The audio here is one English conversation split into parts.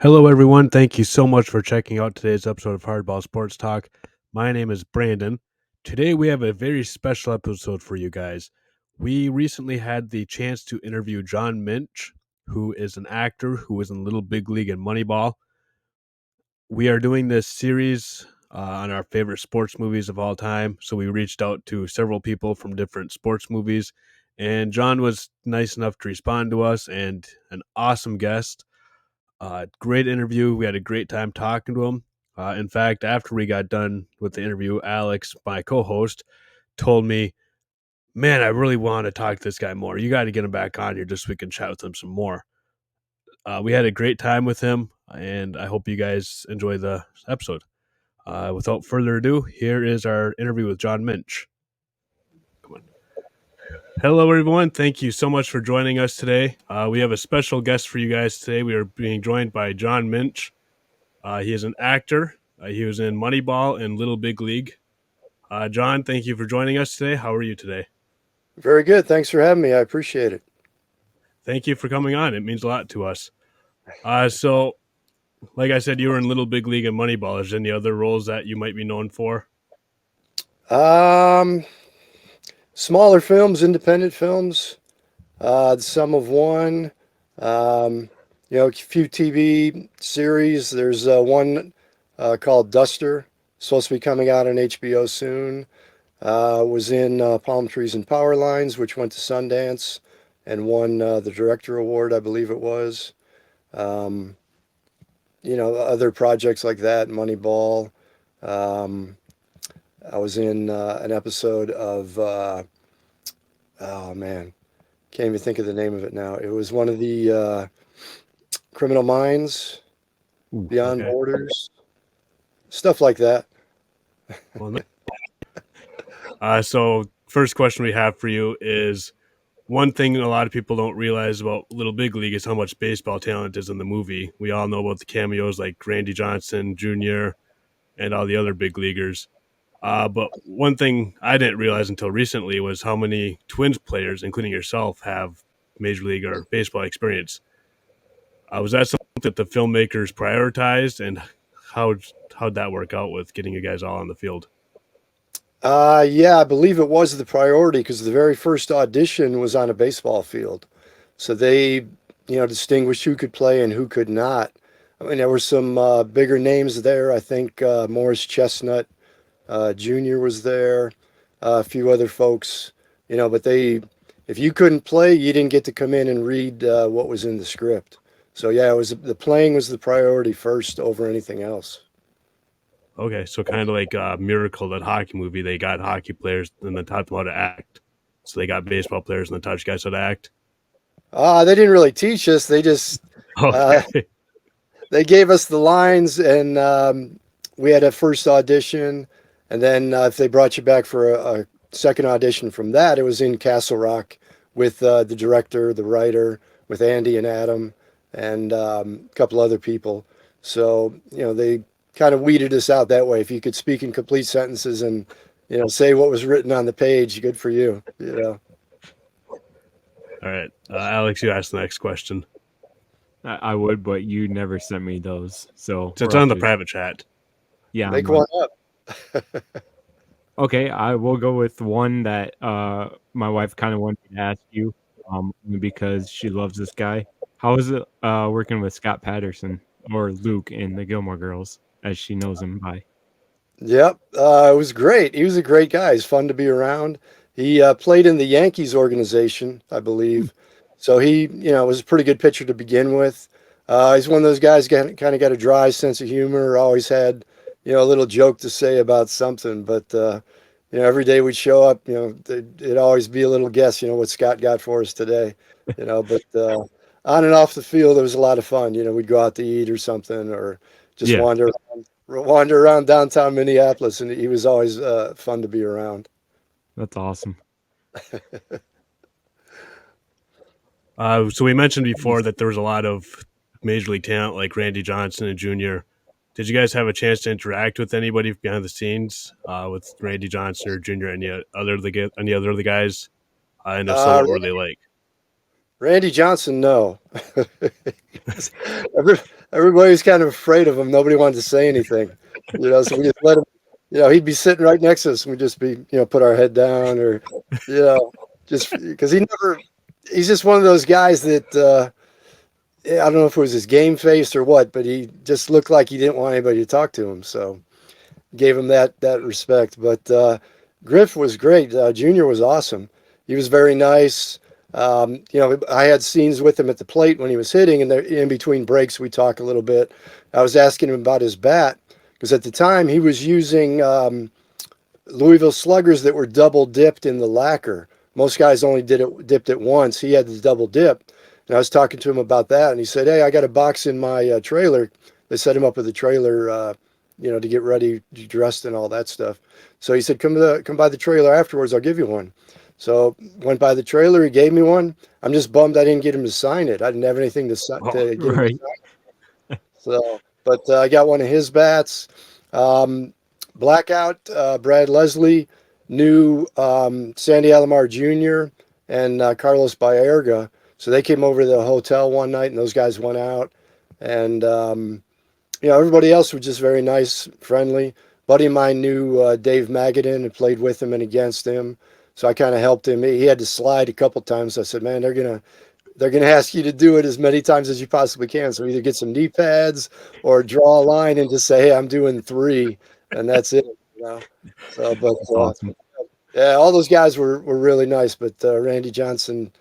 Hello, everyone. Thank you so much for checking out today's episode of Hardball Sports Talk. My name is Brandon. Today, we have a very special episode for you guys. We recently had the chance to interview John Minch, who is an actor who was in Little Big League and Moneyball. We are doing this series on our favorite sports movies of all time. So we reached out to several people from different sports movies, and John was nice enough to respond to us and an awesome guest. Great interview. We had a great time talking to him. In fact, after we got done with the interview, Alex, my co-host, told me, "Man, I really want to talk to this guy more. You got to get him back on here just so we can chat with him some more." We had a great time with him, and I hope you guys enjoy the episode. Without further ado, here is our interview with John Minch. Come on. Hello, everyone. Thank you so much for joining us today. We have a special guest for you guys today. We are being joined by John Minch. He is an actor. He was in Moneyball and Little Big League. John, thank you for joining us today. How are you today? Very good. Thanks for having me. I appreciate it. Thank you for coming on. It means a lot to us. So, like I said, you were in Little Big League and Moneyball. Is there any other roles that you might be known for? Smaller films, independent films. Some of one. A few TV series. There's one called Duster, supposed to be coming out on HBO soon. Was in Palm Trees and Power Lines, which went to Sundance and won the Director Award, I believe it was. Other projects like that, Moneyball. I was in an episode of, oh man, can't even think of the name of it now. It was one of the Criminal Minds, Beyond Okay. Borders, stuff like that. Well, so first question we have for you is, one thing a lot of people don't realize about Little Big League is how much baseball talent is in the movie. We all know about the cameos like Randy Johnson Jr. and all the other big leaguers. But one thing I didn't realize until recently was how many Twins players, including yourself, have Major League or baseball experience. Was that something that the filmmakers prioritized, and how'd that work out with getting you guys all on the field? Yeah, I believe it was the priority because the very first audition was on a baseball field. So they, distinguished who could play and who could not. I mean, there were some bigger names there. I think Morris Chestnut Jr. was there, a few other folks, but if you couldn't play, you didn't get to come in and read what was in the script. So yeah, the playing was the priority first over anything else. Okay, so kind of like Miracle, that hockey movie. They got hockey players and then taught them how to act. So they got baseball players and then taught you guys how to act. They didn't really teach us. They just Okay. they gave us the lines, and we had a first audition, and then if they brought you back for a second audition from that, it was in Castle Rock with the director, the writer, with Andy and Adam, and a couple other people. So they kind of weeded us out that way. If you could speak in complete sentences and say what was written on the page, good for you. All right, Alex, you ask the next question. I would, but you never sent me those. So It's on the private chat. Yeah. Make one up. Okay, I will go with one that my wife kind of wanted me to ask you because she loves this guy. How is it working with Scott Patterson, or Luke, in the Gilmore Girls, as she knows him by? Yep, it was great. He was a great guy. He's fun to be around. He played in the Yankees organization, I believe. So he, was a pretty good pitcher to begin with. He's one of those guys kind of got a dry sense of humor. Always had, a little joke to say about something. But every day we'd show up, it'd always be a little guess, what Scott got for us today. But on and off the field, it was a lot of fun. We'd go out to eat or something, or just wander around downtown Minneapolis, and he was always fun to be around. That's awesome. So we mentioned before that there was a lot of Major League talent like Randy Johnson and Jr. Did you guys have a chance to interact with anybody behind the scenes with Randy Johnson or Jr. Any other of the guys? And if so, what were they like? Randy Johnson, no. everybody was kind of afraid of him. Nobody wanted to say anything, so we just let him, he'd be sitting right next to us and we'd just be, put our head down or, just because he's just one of those guys that, I don't know if it was his game face or what, but he just looked like he didn't want anybody to talk to him. So gave him that respect. But Griff was great. Junior was awesome. He was very nice. I had scenes with him at the plate when he was hitting, and in between breaks, we talk a little bit. I was asking him about his bat because at the time he was using Louisville Sluggers that were double dipped in the lacquer. Most guys only dipped it once. He had the double dip. And I was talking to him about that, and he said, "Hey, I got a box in my trailer." They set him up with a trailer, to get ready, dressed, and all that stuff. So he said, "Come by the trailer afterwards. I'll give you one." So went by the trailer. He gave me one. I'm just bummed I didn't get him to sign it. I didn't have anything to Oh, get him to right. sign. So, but I got one of his bats. Blackout. Brad Leslie knew Sandy Alomar Jr. and Carlos Baerga. So they came over to the hotel one night, and those guys went out. And, everybody else was just very nice, friendly. Buddy of mine knew Dave Magadan and played with him and against him. So I kind of helped him. He had to slide a couple times. I said, "Man, they're gonna ask you to do it as many times as you possibly can. So either get some knee pads or draw a line and just say, 'Hey, I'm doing 3,' and that's it." So, but That's awesome. yeah, all those guys were really nice. But Randy Johnson,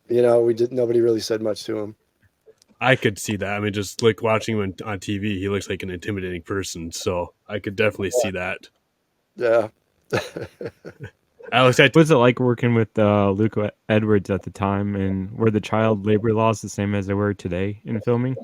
nobody really said much to him. I could see that. I mean, just like watching him on TV, he looks like an intimidating person. So I could definitely see that. Yeah. Alex, What was it like working with Luke Edwards at the time, and were the child labor laws the same as they were today in filming?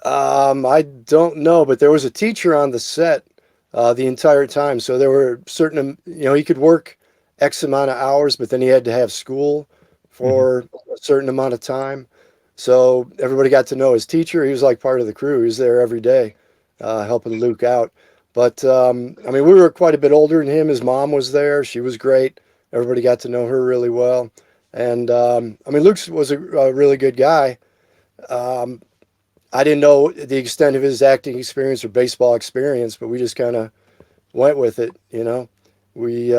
I don't know, but there was a teacher on the set the entire time. So there were certain, he could work X amount of hours, but then he had to have school for a certain amount of time. So everybody got to know his teacher. He was like part of the crew. He was there every day helping Luke out. But, we were quite a bit older than him. His mom was there. She was great. Everybody got to know her really well. And, Luke was a really good guy. I didn't know the extent of his acting experience or baseball experience, but we just kind of went with it, We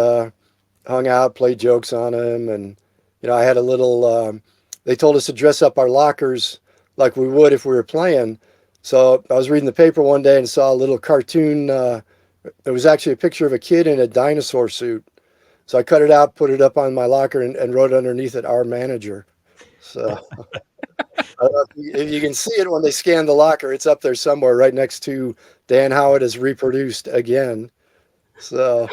hung out, played jokes on him, and I had a little. They told us to dress up our lockers like we would if we were playing. So I was reading the paper one day and saw a little cartoon. There was actually a picture of a kid in a dinosaur suit. So I cut it out, put it up on my locker, and wrote underneath it, "Our manager." So. If you can see it when they scan the locker, it's up there somewhere right next to Dan Howard is reproduced again. So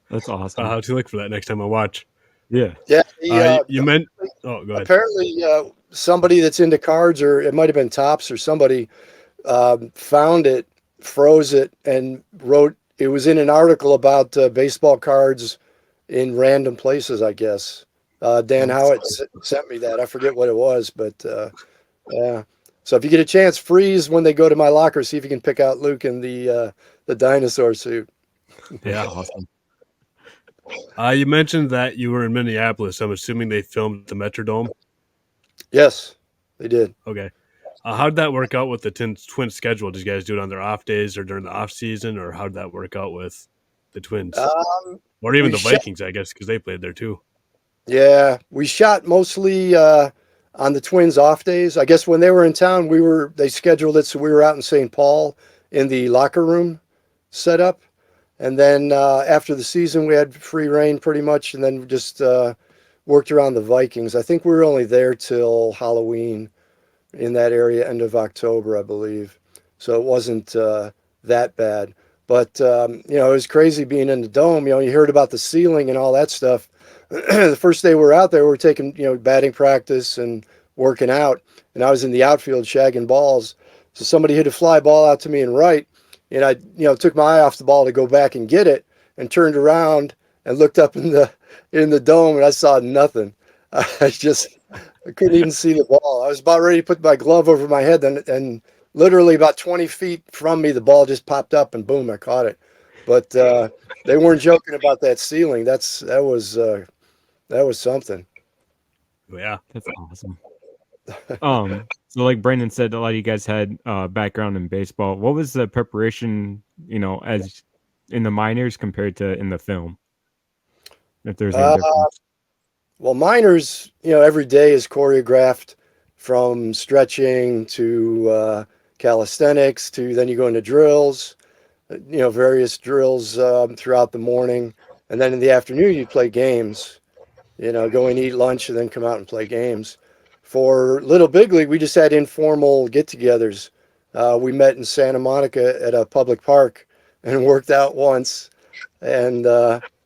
That's awesome. I'll have to look for that next time I watch. Yeah. You meant. Oh, go ahead. Apparently, somebody that's into cards, or it might have been Topps or somebody, found it, froze it, and wrote. It was in an article about baseball cards in random places, I guess. Dan Howard sent me that. I forget what it was, but yeah. So if you get a chance, freeze when they go to my locker. See if you can pick out Luke in the dinosaur suit. Yeah. Awesome. You mentioned that you were in Minneapolis. I'm assuming they filmed at the Metrodome. Yes, they did. Okay. How did that work out with the Twins schedule? Did you guys do it on their off days or during the off season, or how did that work out with the Twins, or even the Vikings? I guess because they played there too. Yeah, we shot mostly on the Twins off days. I guess when they were in town, they scheduled it so we were out in St. Paul in the locker room set up. And then after the season, we had free reign pretty much, and then just worked around the Vikings. I think we were only there till Halloween in that area, end of October, I believe. So it wasn't that bad. But, it was crazy being in the dome. You heard about the ceiling and all that stuff. The first day we were out there, we were taking, batting practice and working out. And I was in the outfield shagging balls. So somebody hit a fly ball out to me and right. And I, took my eye off the ball to go back and get it and turned around and looked up in the dome and I saw nothing. I couldn't even see the ball. I was about ready to put my glove over my head and literally about 20 feet from me, the ball just popped up and boom, I caught it. But they weren't joking about that ceiling. That was something. Yeah, that's awesome. So, like Brandon said, a lot of you guys had background in baseball. What was the preparation, as in the minors compared to in the film? If there's any Uh, difference. well, minors, every day is choreographed from stretching to calisthenics to then you go into drills, various drills throughout the morning. And then in the afternoon, you play games, go and eat lunch and then come out and play games. For Little Big League, we just had informal get togethers. We met in Santa Monica at a public park and worked out once and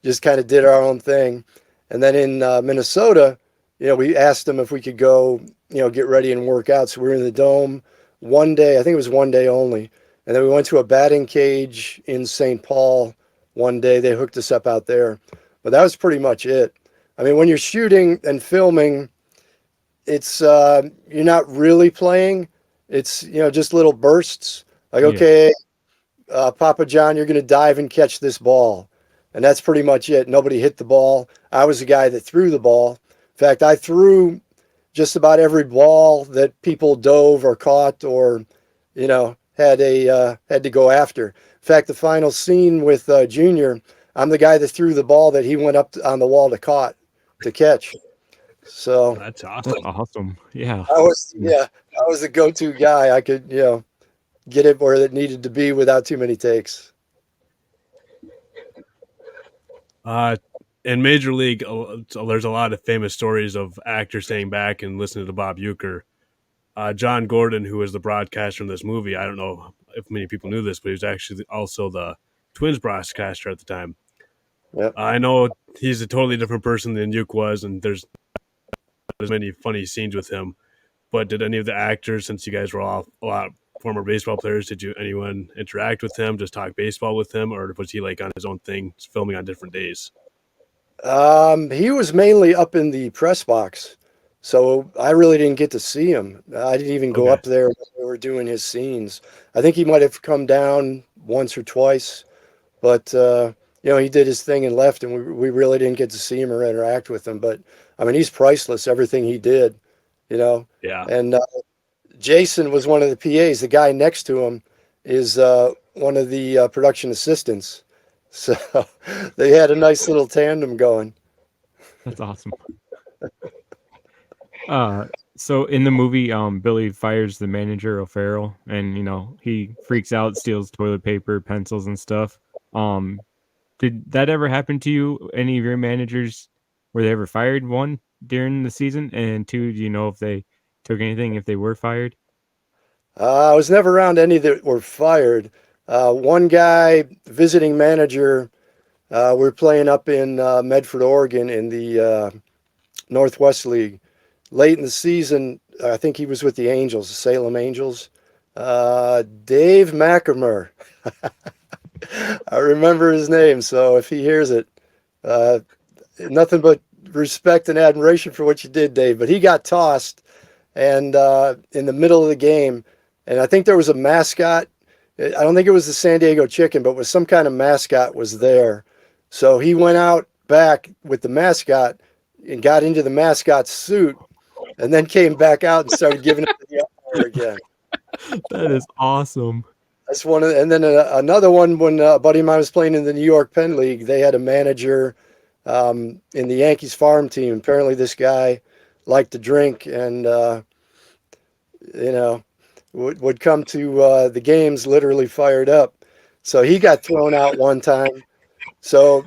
just kind of did our own thing. And then in Minnesota, we asked them if we could go, get ready and work out. So we were in the dome one day. I think it was one day only. And then we went to a batting cage in St. Paul one day. They hooked us up out there. But that was pretty much it. I mean, when you're shooting and filming, it's you're not really playing. It's just little bursts. Like, Yeah. okay, Papa John, you're going to dive and catch this ball. And that's pretty much it. Nobody hit the ball. I was the guy that threw the ball. In fact, I threw just about every ball that people dove or caught or, had to go after. In fact, the final scene with Junior, I'm the guy that threw the ball that he went up on the wall to catch. So That's That's awesome. awesome. Yeah. I was the go-to guy. I could, get it where it needed to be without too many takes. In Major League, there's a lot of famous stories of actors staying back and listening to Bob Uecker. John Gordon, who was the broadcaster in this movie, I don't know if many people knew this, but he was actually also the Twins broadcaster at the time. Yep. I know he's a totally different person than Uecker was, and there's many funny scenes with him. But did any of the actors, since you guys were all a lot former baseball players, did anyone interact with him, just talk baseball with him, or was he like on his own thing, filming on different days? He was mainly up in the press box, so I really didn't get to see him. I didn't even go Okay. up there when they were doing his scenes. I think he might have come down once or twice, but he did his thing and left, and we really didn't get to see him or interact with him. But I mean, he's priceless. Everything he did, you know. Yeah. And Jason was one of the PAs. The guy next to him is one of the production assistants. So they had a nice little tandem going. That's awesome. Uh, so in the movie, Billy fires the manager O'Farrell, and he freaks out, steals toilet paper, pencils, and stuff. Um, did that ever happen to you? Any of your managers, were they ever fired? One, during the season, and two, do you know if they took anything if they were fired? I was never around any that were fired. One guy, visiting manager, we're playing up in Medford, Oregon in the Northwest League. Late in the season, I think he was with the Angels, the Salem Angels. Dave McAmer. I remember his name, so if he hears it, uh, nothing but respect and admiration for what you did, Dave. But he got tossed, and in the middle of the game, and I think there was a mascot. I don't think it was the San Diego Chicken, but was some kind of mascot was there. So he went out back with the mascot and got into the mascot's suit, and then came back out and started giving it to the umpire again. That is awesome. That's one of, and then another one when a buddy of mine was playing in the New York Penn League. They had a manager in the Yankees farm team. Apparently, this guy liked to drink and you know would come to the games literally fired up. So he got thrown out one time. So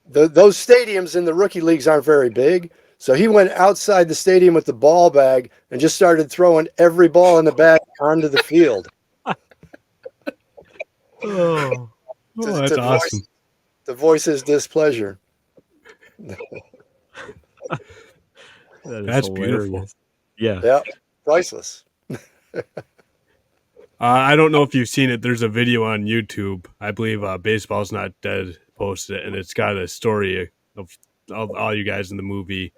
those stadiums in the rookie leagues aren't very big. So he went outside the stadium with the ball bag and just started throwing every ball in the bag onto the field. Oh, Oh, to, that's to awesome. voice to voice his displeasure. that is That's beautiful. hilarious. Yeah. Yeah, priceless. I don't know if you've seen it. There's a video on YouTube. I believe Baseball's Not Dead posted it, and it's got a story of all you guys in the movie,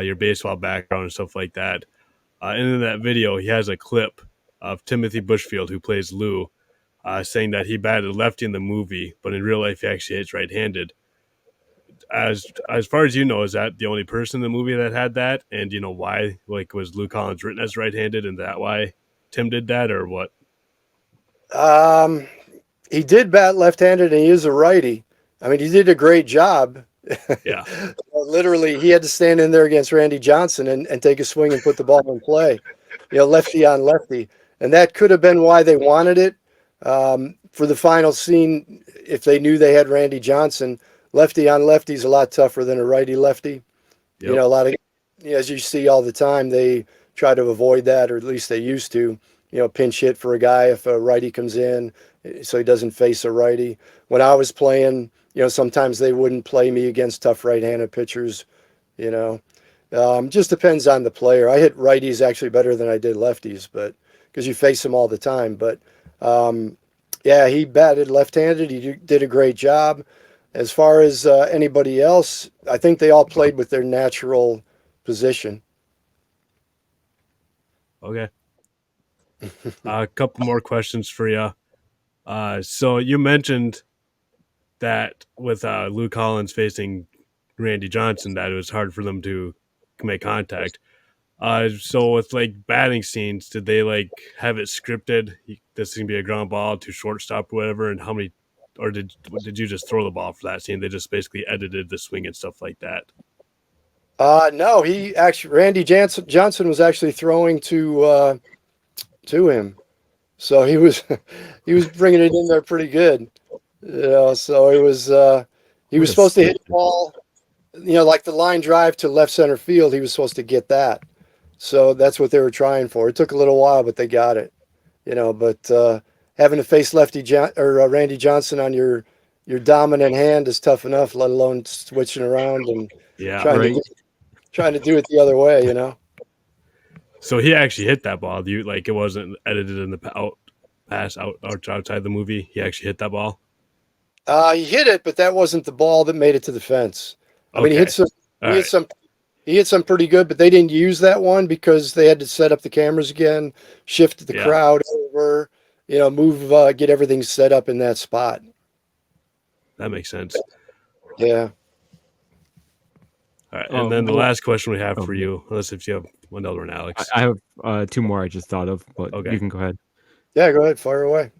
your baseball background and stuff like that. And in that video, he has a clip of Timothy Bushfield, who plays Lou, saying that he batted lefty in the movie, but in real life, he actually hits right-handed. as far as you know, is that the only person in the movie that had that? And you know why? Like, was Luke Collins written as right-handed, and that why Tim did that, or what? Um, he did bat left-handed, and he is a righty. I mean, he did a great job. Yeah. Literally, he had to stand in there against Randy Johnson and take a swing and put the ball in play. Lefty on lefty, and that could have been why they wanted it. For the final scene, if they knew they had Randy Johnson, lefty on lefty is a lot tougher than a righty lefty. Yep. A lot of, as you see all the time, they try to avoid that, or at least they used to. Pinch hit for a guy if a righty comes in, so he doesn't face a righty. When I was playing, sometimes they wouldn't play me against tough right-handed pitchers. You know, just depends on the player. I hit righties actually better than I did lefties, but because you face them all the time. But yeah, he batted left-handed. He did a great job. As far as anybody else, I think they all played with their natural position. Okay. A couple more questions for you. So you mentioned that with Luke Collins facing Randy Johnson, that it was hard for them to make contact. So with like batting scenes, did they like have it scripted? This is gonna be a ground ball to shortstop or whatever, and how many, or did you just throw the ball for that scene? They just basically edited the swing and stuff like that. No, he actually Randy Johnson was actually throwing to him, so he was he was bringing it in there pretty good. So it was he What was a supposed to hit the safety. ball, like the line drive to left center field. He was supposed to get that, so that's what they were trying for. It took a little while, but they got it. But having to face Randy Johnson on your dominant hand is tough enough, let alone switching around and Yeah. trying to Right? do, trying to do it the other way. So he actually hit that ball. Do you like it wasn't edited in the pass outside the movie? He actually hit that ball. He hit it, but that wasn't the ball that made it to the fence. I mean, Okay. All he hit right. some, he hit some pretty good, but they didn't use that one because they had to set up the cameras again, shift the Yeah, crowd over, move, get everything set up in that spot. that makes sense. Yeah. All right, and then the Well, last question we have oh, for yeah. you, unless if you have one other one, I, Alex. I have two more I just thought of, but you Okay, can go ahead. Yeah. Go ahead. Fire away.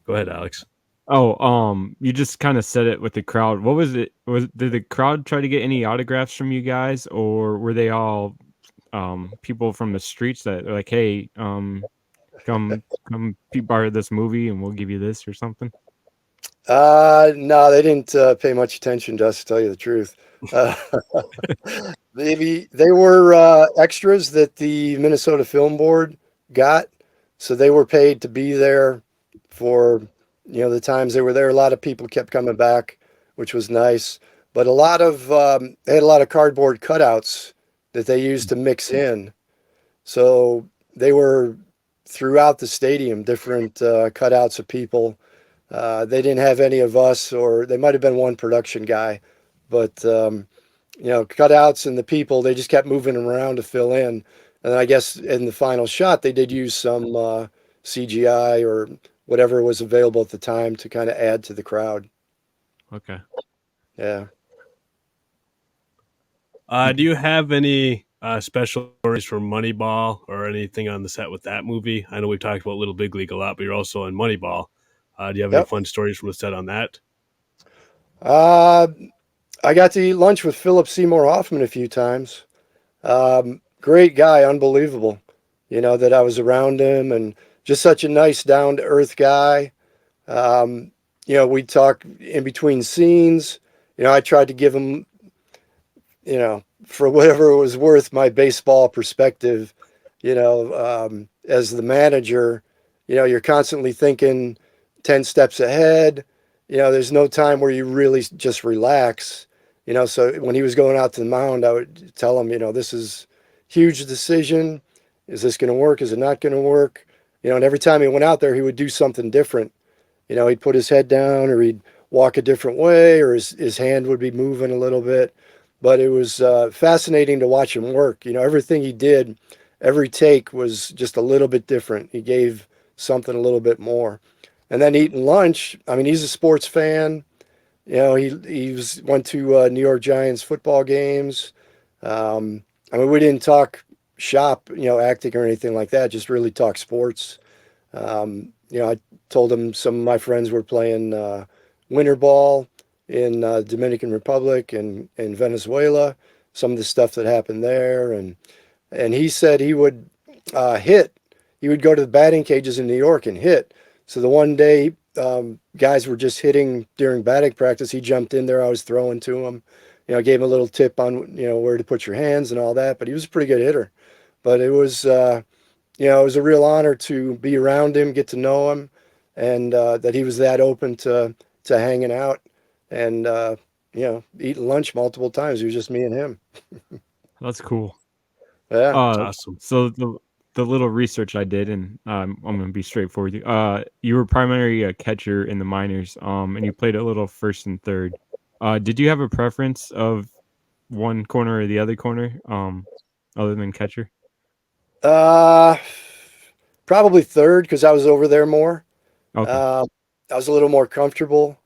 go ahead, Alex. Oh, you just kind of said it with the crowd. What was it? Did the crowd try to get any autographs from you guys, or were they all people from the streets that are like, hey, come be part of this movie and we'll give you this or something? No, they didn't pay much attention to us, to tell you the truth. Uh, they were extras that the Minnesota Film Board got, so they were paid to be there for the times they were there. A lot of people kept coming back, which was nice. But they had a lot of cardboard cutouts that they used to mix in. So they were throughout the stadium, different cutouts of people. They didn't have any of us, or they might have been one production guy, but cutouts and the people, they just kept moving them around to fill in. And then I guess in the final shot, they did use some CGI or whatever was available at the time to kind of add to the crowd. Okay. Yeah. Do you have any special stories from Moneyball or anything on the set with that movie? I know we've talked about Little Big League a lot, but you're also in Moneyball. Do you have any Yep. fun stories from the set on that? Uh, I got to eat lunch with Philip Seymour Hoffman a few times. Great guy, unbelievable. That I was around him, and just such a nice, down to earth guy. We'd talk in between scenes. I tried to give him, for whatever it was worth, my baseball perspective. As the manager, you're constantly thinking 10 steps ahead. There's no time where you really just relax. So when he was going out to the mound, I would tell him, this is huge decision. Is this going to work? Is it not going to work? And every time he went out there, he would do something different. He'd put his head down, or he'd walk a different way, or his hand would be moving a little bit. But it was fascinating to watch him work. Everything he did, every take was just a little bit different. He gave something a little bit more. And then eating lunch, I mean, he's a sports fan. went to New York Giants football games. I mean, we didn't talk shop, acting or anything like that. Just really talk sports. I told him some of my friends were playing winter ball in Dominican Republic and Venezuela. Some of the stuff that happened there, and he said he would hit. He would go to the batting cages in New York and hit. So the one day guys were just hitting during batting practice, he jumped in there. I was throwing to him, gave him a little tip on where to put your hands and all that. But he was a pretty good hitter. But it was a real honor to be around him, get to know him, and that he was that open to hanging out and eating lunch multiple times. It was just me and him. That's cool. Yeah. That's awesome. So the little research I did, and I'm gonna be straightforward with you. You were primarily a catcher in the minors, and you played a little first and third. Did you have a preference of one corner or the other corner, other than catcher? Uh, Probably third because I was over there more. Okay. I was a little more comfortable.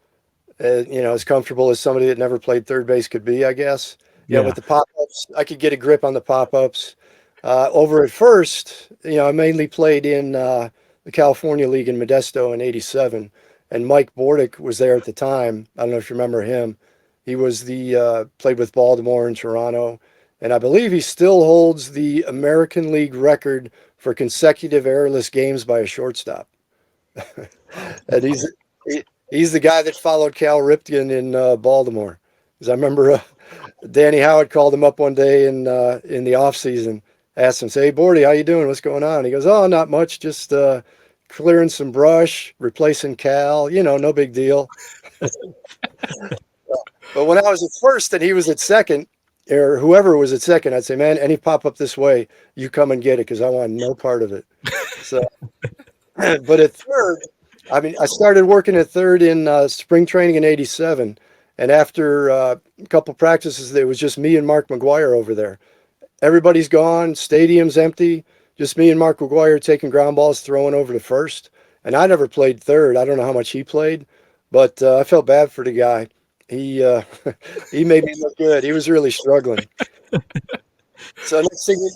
As comfortable as somebody that never played third base could be, I guess. Yeah. With the pop-ups, I could get a grip on the pop-ups. Over at first, I mainly played in the California League in Modesto in '87, and Mike Bordick was there at the time. I don't know if you remember him. He was played with Baltimore and Toronto, and I believe he still holds the American League record for consecutive errorless games by a shortstop. And he's the guy that followed Cal Ripken in Baltimore. Because I remember Danny Howard called him up one day in the off season, asked him, "Say, hey, Bordy, how you doing? What's going on?" He goes, "Oh, not much, just clearing some brush, replacing Cal. No big deal." But when I was at first and he was at second, or whoever was at second, I'd say, "Man, any pop up this way, you come and get it because I want no part of it." So, but at third, I mean, I started working at third in spring training in '87, and after a couple practices, it was just me and Mark McGuire over there. Everybody's gone, stadium's empty, just me and Mark McGuire taking ground balls, throwing over to first. And I never played third. I don't know how much he played, but I felt bad for the guy. He he made me look good. He was really struggling. So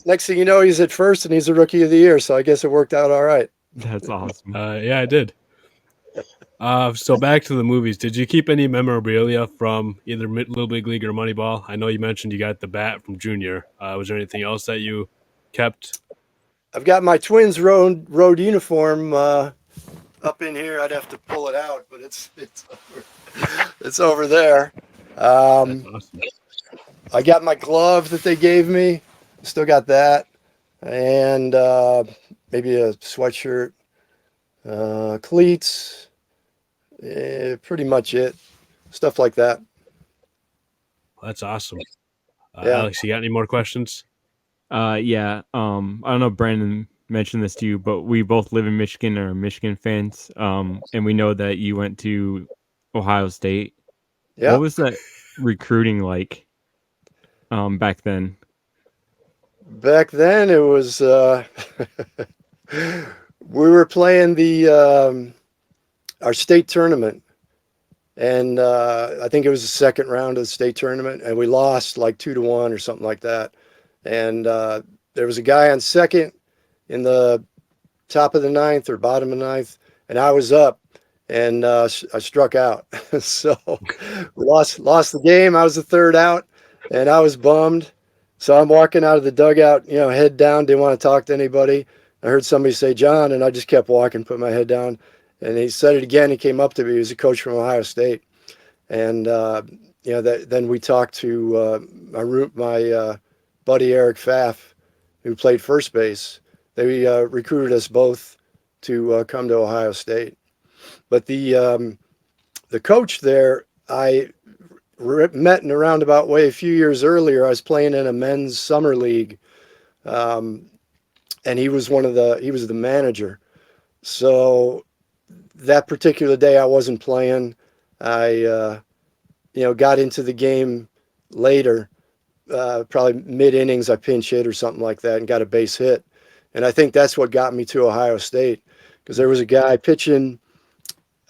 next thing you know, he's at first and he's the rookie of the year. So I guess it worked out all right. That's awesome. Yeah, I did. So back to the movies. Did you keep any memorabilia from either Little Big League or Moneyball? I know you mentioned you got the bat from Junior. Was there anything else that you kept? I've got my Twins road uniform up in here. I'd have to pull it out, but it's over there. Awesome. I got my glove that they gave me. Still got that, and maybe a sweatshirt, cleats. Pretty much it. Stuff like that. That's awesome. Yeah. Alex, you got any more questions? Yeah. I don't know if Brandon mentioned this to you, but we both live in Michigan and are Michigan fans. And we know that you went to Ohio State. Yeah. What was that recruiting like back then? Back then, it was we were playing our state tournament, and I think it was the second round of the state tournament, and we lost like 2-1 or something like that. And there was a guy on second in the top of the ninth or bottom of the ninth, and I was up, and I struck out. So we lost the game. I was the third out, and I was bummed. So I'm walking out of the dugout, head down, didn't want to talk to anybody. I heard somebody say, "John," and I just kept walking, put my head down. And he said it again. He came up to me. He was a coach from Ohio State. And, then we talked to my buddy Eric Pfaff, who played first base. They recruited us both to come to Ohio State. But the coach there, I met in a roundabout way a few years earlier. I was playing in a men's summer league, and he was the manager. So that particular day, I wasn't playing. I got into the game later, probably mid innings. I pinch hit or something like that, and got a base hit. And I think that's what got me to Ohio State, because there was a guy pitching.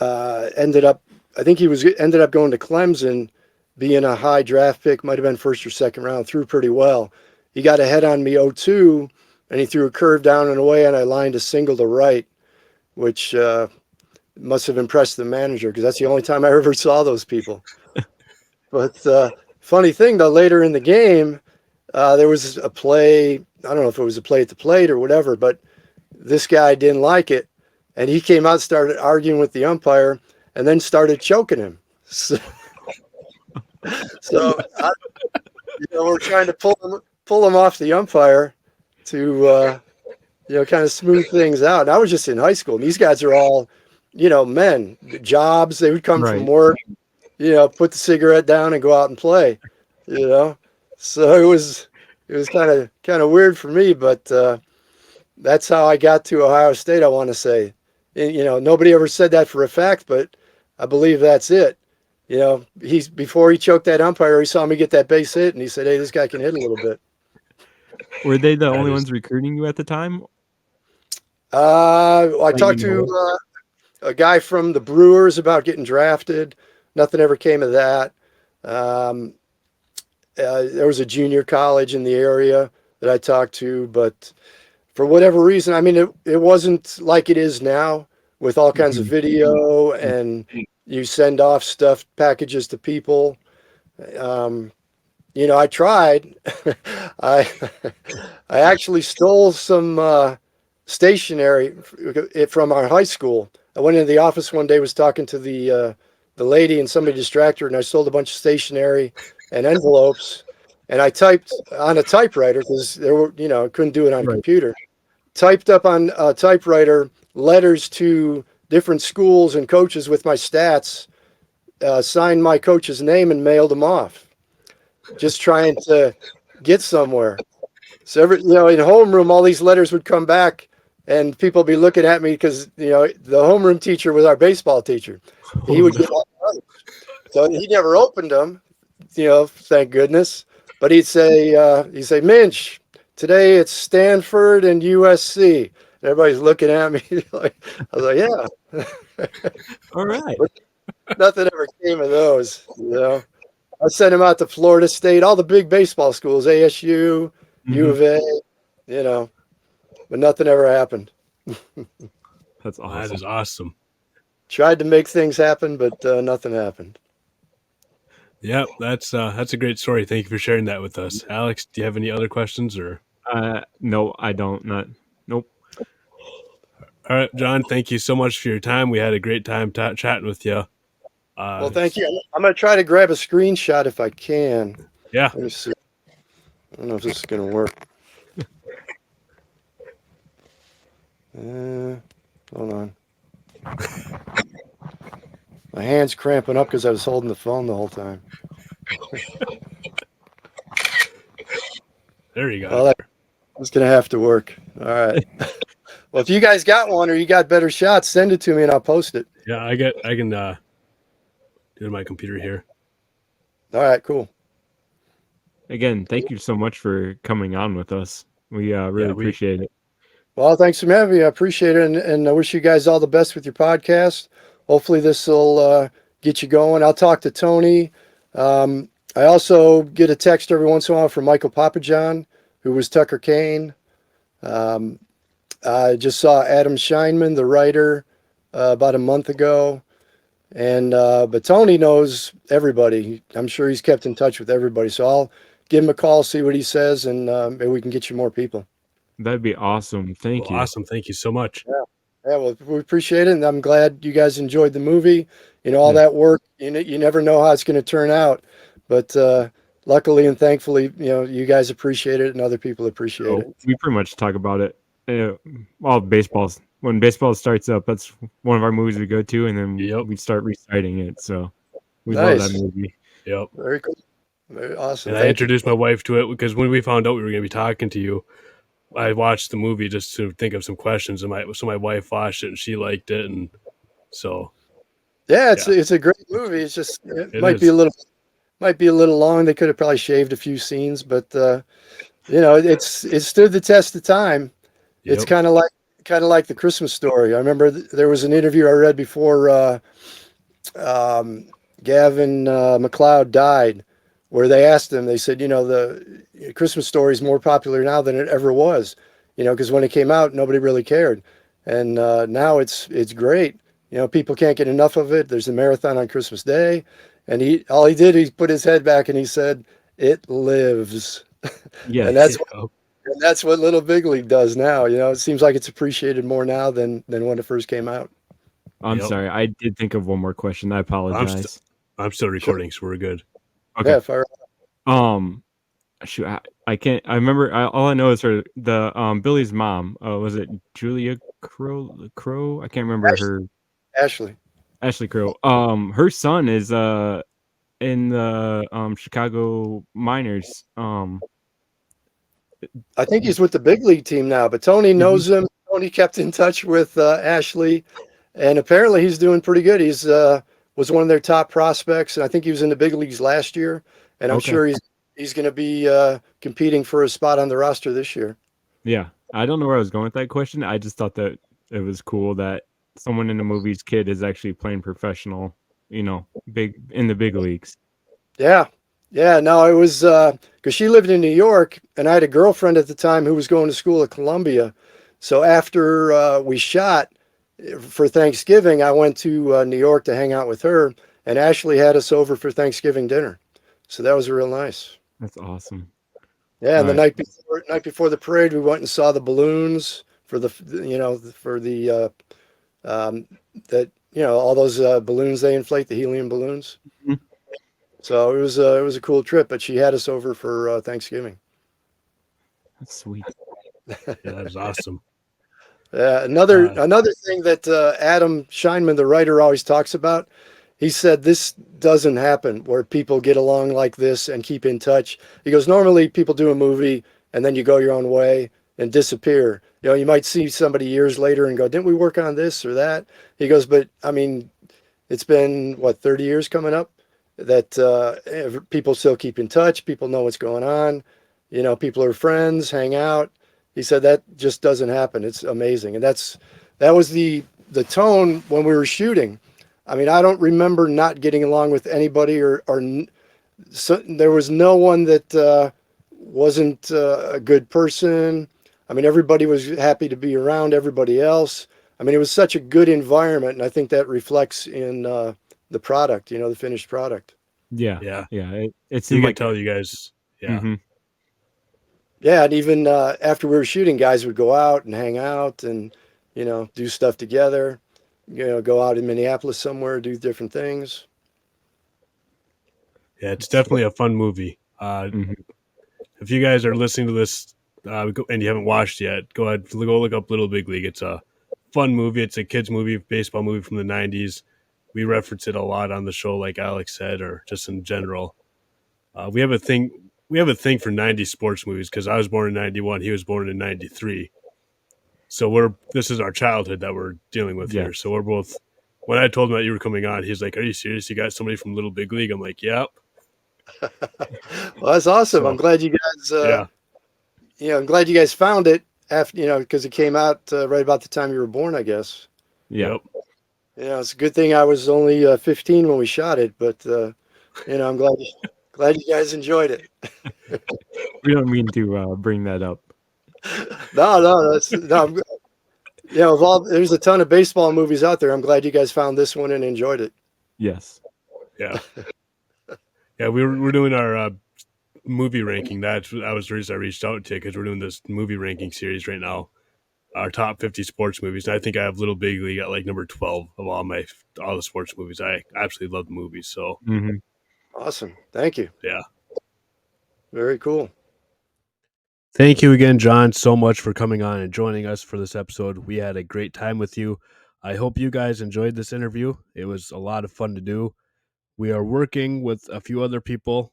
Ended up, I think he ended up going to Clemson, being a high draft pick, might have been first or second round, threw pretty well. He got ahead on me 0-2, and he threw a curve down and away, and I lined a single to right, which must have impressed the manager because that's the only time I ever saw those people. But funny thing, though, later in the game, there was a play. I don't know if it was a play at the plate or whatever, but this guy didn't like it, and he came out, started arguing with the umpire, and then started choking him. So we're trying to pull him off the umpire to kind of smooth things out. And I was just in high school, and these guys are all, men, jobs. They would come from work, put the cigarette down and go out and play, So it was kind of weird for me, but that's how I got to Ohio State, I want to say. And, nobody ever said that for a fact, but I believe that's it. Before he choked that umpire, he saw me get that base hit, and he said, "Hey, this guy can hit a little bit." Were they the only ones recruiting you at the time? I talked to a guy from the Brewers about getting drafted. Nothing ever came of that. There was a junior college in the area that I talked to, but for whatever reason, I mean, it wasn't like it is now with all kinds of video and you send off stuff packages to people. I tried. I actually stole some stationery from our high school. I went into the office one day, was talking to the lady, and somebody distracted her, and I stole a bunch of stationery and envelopes, and I typed on a typewriter because there were, couldn't do it on a computer. Typed up on a typewriter letters to different schools and coaches with my stats, signed my coach's name and mailed them off, just trying to get somewhere. So in homeroom, all these letters would come back and people would be looking at me because, the homeroom teacher was our baseball teacher. He would get all the letters. So he never opened them, thank goodness. But he'd say, Minch, today it's Stanford and USC. And everybody's looking at me. I was like, yeah. All right. But nothing ever came of those, I sent him out to Florida State, all the big baseball schools, ASU, U of A, but nothing ever happened. That's awesome. That is awesome. Tried to make things happen, but nothing happened. Yeah, that's a great story. Thank you for sharing that with us. Alex, do you have any other questions or? No, I don't. Nope. All right, John, thank you so much for your time. We had a great time chatting with you. Well, thank you. I'm going to try to grab a screenshot if I can. Yeah. Let me see. I don't know if this is going to work. Hold on. My hand's cramping up because I was holding the phone the whole time. There you go. Well, that's going to have to work. All right. Well, if you guys got one or you got better shots, send it to me and I'll post it. Yeah, I can do it on my computer here. All right, cool. Again, thank you so much for coming on with us. We really appreciate it. Well, thanks for having me. I appreciate it, and I wish you guys all the best with your podcast. Hopefully this will get you going. I'll talk to Tony. I also get a text every once in a while from Michael Papajohn, who was Tucker Kane. I just saw Adam Scheinman, the writer, about a month ago. And but Tony knows everybody. I'm sure he's kept in touch with everybody. So I'll give him a call, see what he says, and maybe we can get you more people. That'd be awesome. Thank you. Awesome. Thank you so much. Yeah. Well, we appreciate it, and I'm glad you guys enjoyed the movie. All that work. You never know how it's going to turn out, but luckily and thankfully, you guys appreciate it, and other people appreciate it. We pretty much talk about it. When baseball starts up, that's one of our movies we go to, and then we start reciting it. So we love that movie. Yep. Very cool. Very awesome. And I introduced my wife to it because when we found out we were going to be talking to you, I watched the movie just to think of some questions, and my wife watched it and she liked it, and so it's a great movie. It's just it might be a little long. They could have probably shaved a few scenes, but it stood the test of time. Yep. It's kind of like the Christmas Story. I remember there was an interview I read before um, Gavin McLeod died, where they asked him, they said, the Christmas Story is more popular now than it ever was, because when it came out, nobody really cared. And now it's great. People can't get enough of it. There's a marathon on Christmas Day. And he did, he put his head back and he said, "It lives." And Yes. that's what Little Big League does now. It seems like it's appreciated more now than when it first came out. I'm Yep. sorry. I did think of one more question. I apologize. I'm still Sure. recording, so we're good. Okay. Yeah, fire. Shoot, I can't. I remember. All I know is the Billy's mom. Was it Julia Crow? I can't remember Ashley. her. Ashley. Ashley Crow. Her son is in the Chicago Miners. I think he's with the big league team now, but Tony Mhm. knows him. Tony kept in touch with Ashley, and apparently he's doing pretty good. He's was one of their top prospects, and I think he was in the big leagues last year. And I'm Okay. sure he's going to be competing for a spot on the roster this year. Yeah. I don't know where I was going with that question. I just thought that it was cool that someone in the movie's kid is actually playing professional. Big in the big leagues. Yeah, yeah. No, it was because she lived in New York, and I had a girlfriend at the time who was going to school at Columbia. So after we shot for Thanksgiving, I went to New York to hang out with her, and Ashley had us over for Thanksgiving dinner. So that was real nice. That's awesome. Yeah, All and the right. night before the parade, we went and saw the balloons for the um, that all those balloons they inflate, the helium balloons. Mhm. So it was a cool trip. But she had us over for Thanksgiving. That's sweet. Yeah, that is awesome. Another Uh, another thing that Adam Scheinman, the writer, always talks about. He said this doesn't happen where people get along like this and keep in touch. He goes, normally people do a movie and then you go your own way and disappear. You might see somebody years later and go, "Didn't we work on this or that?" He goes, "But I mean, it's been what 30 years coming up that people still keep in touch. People know what's going on. People are friends, hang out." He said that just doesn't happen. It's amazing, and that was the tone when we were shooting. I mean, I don't remember not getting along with anybody, or so, there was no one that wasn't a good person. I mean, everybody was happy to be around everybody else. I mean, it was such a good environment, and I think that reflects in the product, the finished product. Yeah. yeah, Yeah. It you seemed can like. tell you guys. Yeah, Mhm. Yeah, and even after we were shooting, guys would go out and hang out and do stuff together. Go out in Minneapolis somewhere, do different things. yeah, it's That's definitely a fun movie. Mhm. If you guys are listening to this and you haven't watched yet, go ahead, go look up Little Big League. It's a fun movie. It's a kids movie, baseball movie from the '90s. We reference it a lot on the show, like Alex said, or just in general. We have a thing. We have a thing for '90s sports movies because I was born in '91. He was born in '93. So this is our childhood that we're dealing with here. So Yes. we're both. When I told him that you were coming on, he's like, "Are you serious? You got somebody from Little Big League?" I'm like, "Yep." Well, that's awesome. I'm So glad you guys, yeah, I'm glad you guys found it after, because it came out right about the time you were born, I guess. Yeah. yep, It's a good thing I was only 15 when we shot it, but I'm glad you guys enjoyed it. We don't mean to bring that up. No, no, that's no. There's a ton of baseball movies out there. I'm glad you guys found this one and enjoyed it. Yes. yeah, yeah. We're doing our movie ranking. That was the reason I reached out to you because we're doing this movie ranking series right now. Our top 50 sports movies. And I think I have Little Big League at like number 12 of all the sports movies. I absolutely love the movies. So Mhm. Awesome. Thank you. yeah. Very cool. Thank you again, John, so much for coming on and joining us for this episode. We had a great time with you. I hope you guys enjoyed this interview. It was a lot of fun to do. We are working with a few other people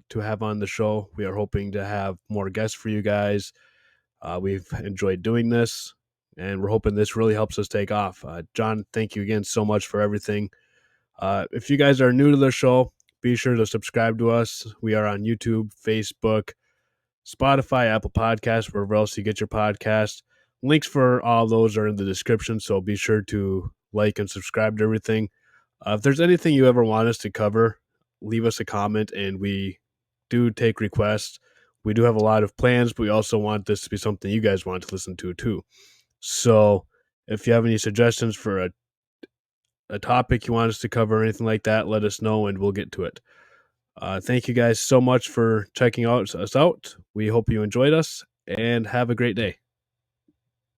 to have on the show. We are hoping to have more guests for you guys. We've enjoyed doing this, and we're hoping this really helps us take off. John, thank you again so much for everything. If you guys are new to the show, be sure to subscribe to us. We are on YouTube, Facebook, Spotify, Apple Podcasts, wherever else you get your podcast. Links for all those are in the description, so be sure to like and subscribe to everything. If there's anything you ever want us to cover, leave us a comment, and we do take requests. We do have a lot of plans, but we also want this to be something you guys want to listen to too. So if you have any suggestions for a topic you want us to cover or anything like that, let us know and we'll get to it. Thank you guys so much for checking us out. We hope you enjoyed us and have a great day.